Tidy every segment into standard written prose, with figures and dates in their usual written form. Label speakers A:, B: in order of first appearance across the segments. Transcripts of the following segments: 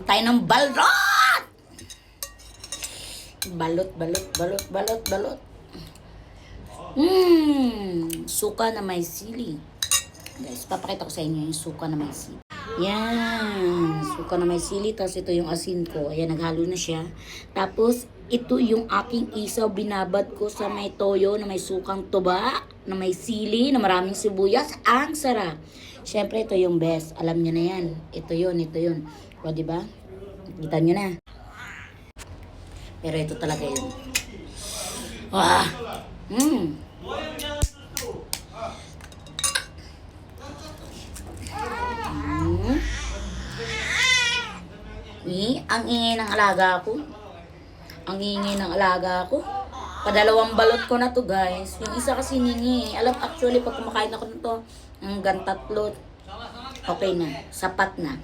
A: tayo ng balot! Balot, balot, balot, balot, balot. Suka na may sili. Guys, papakita ko sa inyo yung suka na may sili. Yan, suka na may sili. Tapos ito yung asin ko. Ayan, naghalo na siya. Tapos, ito yung aking isaw. Binabad ko sa may toyo na may sukang tuba, na may sili, na maraming sibuyas. Ang sarap. Siyempre, ito yung best. Alam nyo na yan. Ito yun, ito yun. O, diba? Kita nyo na. Pero ito talaga yun. Ah! Ang ingay ng alaga ko. Ang ingay ng alaga ko. Padalawang balot ko na to, guys. Yung isa kasi ningi. Alam, actually, pag kumakain ako nito, hanggang 3, okay na. Sapat na.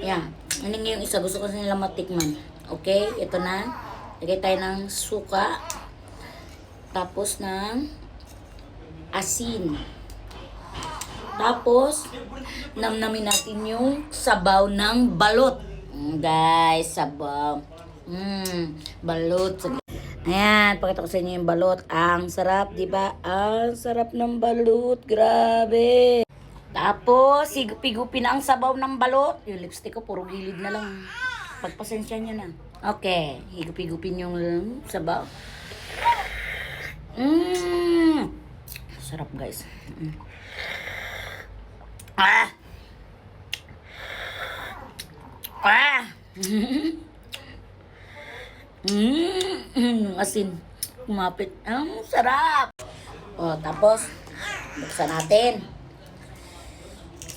A: Yan. Hiningi yung isa. Gusto ko nila matikman. Okay? Ito na. Lagay tayo ng suka. Tapos ng asin. Tapos, namnamin natin yung sabaw ng balot. Guys, sabaw. Balot. Ayan, pakita ko sa inyo yung balot. Ang sarap, di ba? Ang sarap ng balot. Grabe. Tapos, higupi-gupi na ang sabaw ng balot. Yung lipstick ko, puro gilid na lang. Pagpasensya nyo na. Okay, higupi-gupin yung sabaw. Sarap, guys. Asin. Kumapit. Ang sarap. O, tapos, buksan natin.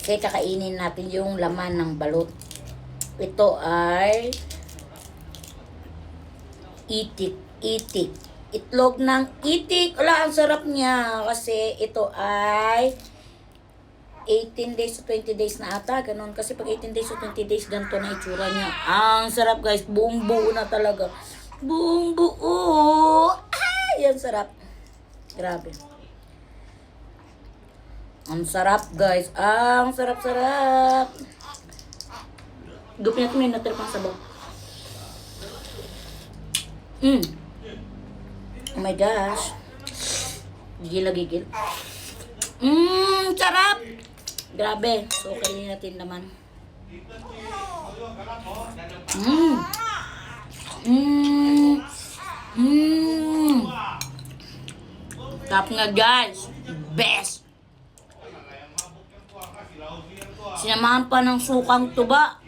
A: Okay, kakainin natin yung laman ng balot. Ito ay itik. Itik. Itlog ng itik. Wala, ang sarap niya. Kasi ito ay 18 days to 20 days na ata. Ganon. Kasi pag 18 days to 20 days, ganito na itsura niya. Ang sarap, guys. Buong buo na talaga. Buong buo. Ay, ang sarap. Grabe. Ang sarap, guys. Ang sarap-sarap. Gupin natin, may natin pang sabaw. Oh my gosh. Gigil-gigil. Sarap. Grabe. So, kainin natin naman. Tap nga, guys. Best. Sinamahan pa ng sukang tuba.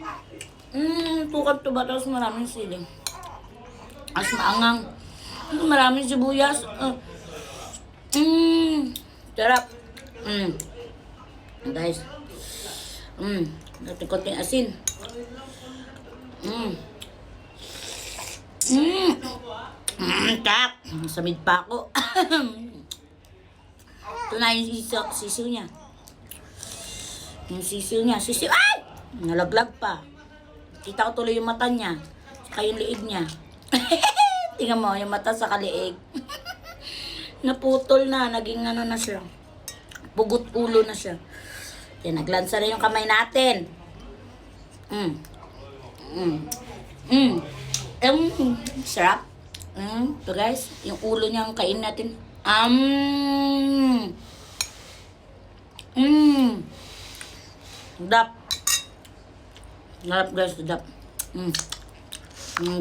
A: Sukang tuba. Tapos maraming siling. As maangang. Maraming sibuyas. Sarap. Guys. Natin konting asin. Tap. Samid pa ako. Ito na yung sisiw niya. Yung sisiw niya. Sisiw. Ay! Nalaglag pa. Kita ko tuloy yung mata niya. Saka yung liig niya. Tingnan mo, yung mata sa kaliig. Naputol na. Naging ano na siya. Pugot ulo na siya. Yan, naglansa na yung kamay natin. Sarap. Ito, guys. Yung ulo niya ang kain natin. Dap. Narap, guys. Dap.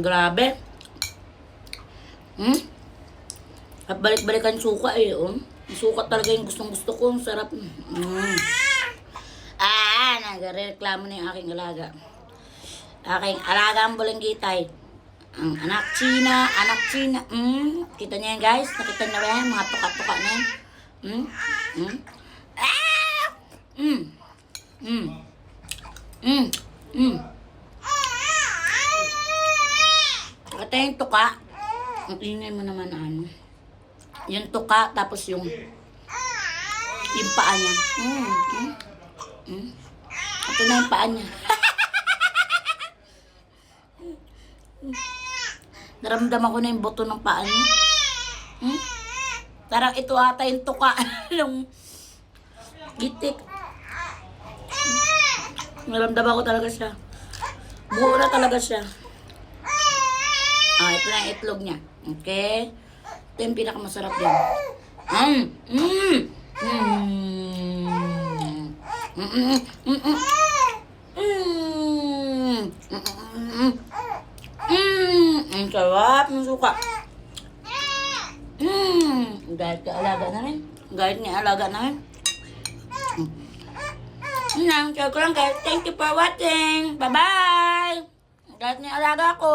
A: Grabe. At balik-balikan suka eh. Suka talaga yung gustong-gusto ko. Ang sarap. Nagreklamo na yung aking alaga. Aking alaga ang bulinggitay. Ang anak China. Anak China. Kita niya yan, guys. Nakita niya ba yan? Mga tuka-tuka na yan. Ito yung tuka. Ang ingay mo naman ano. Yung tuka, tapos yung paa niya. Ito na yung paa niya. Naramdaman ko na yung buto ng paa niya. Parang ito ata yung tuka ng itik. Naramdaman ko talaga siya. Buo na talaga siya. Ah, ito na yung itlog niya. Okay? Ito yung pinakamasarap yan. Ang sarap ng suka. Kahit ka alaga na rin. Kahit nga alaga na rin. Nang, share ko lang guys. Thank you for watching. Bye-bye. Kahit nga alaga ko.